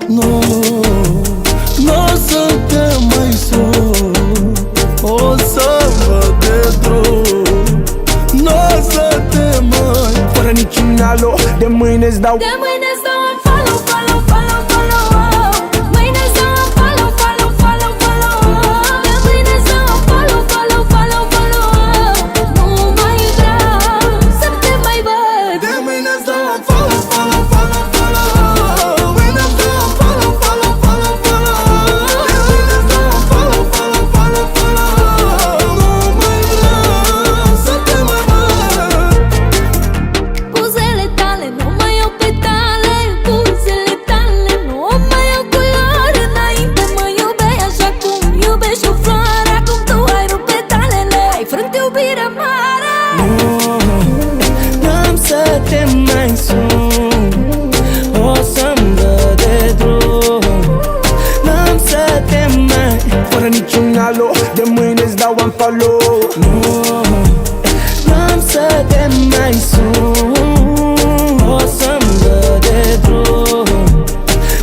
Nu, n-o să te mai sun, o să văd de drum. N-o să te mai... Fără niciun alo, de mâine-ți dau un follow, follow, follow, follow. Mâine-ți dau un follow, follow, follow, follow. De mâine-ți dau un follow, follow, follow, follow. Nu mai vreau să te mai văd. De mâine-ți dau un follow, follow, follow, follow. Mâine-ți dau un follow, follow, follow, follow. De mâine-ți dau un follow, follow, follow, follow. Nu mai vreau să te mai văd. Buzele tale nu mai au petale. Buzele tale nu mai au culoare. Înainte mă iubeai așa cum iubești o floare. Acum tu ai rupt petalele, ai frânt iubirea mare. N-am să te mai sun, o să-mi dă de drum. N-am să te mai... Fără niciun alo, de mâine-ți dau un follow. N-am să te mai sun, o să-mi dă de drum.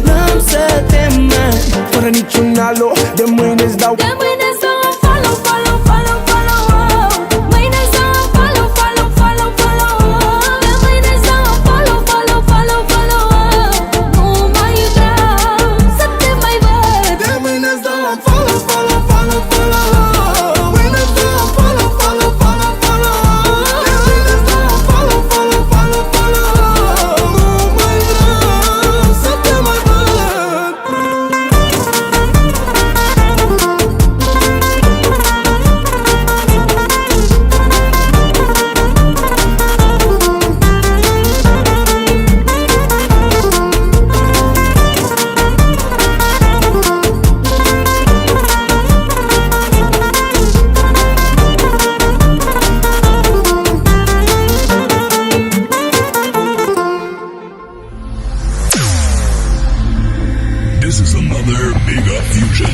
N-am să te mai... Fără niciun alo, de mâine-ți dau... De mâine-ți dau un follow, follow, follow, follow. Mâine-ți dau un follow, follow, follow, follow. De mâine-ți dau un follow, follow, follow, follow. Nu mai vreau să te mai văd. De mâine-ți dau un follow, follow, follow, follow. Mâine-ți dau un follow, follow, follow, follow. De mâine-ți dau un follow, follow, follow, follow. Nu mai vreau să te mai văd. This is another Mega Fusion.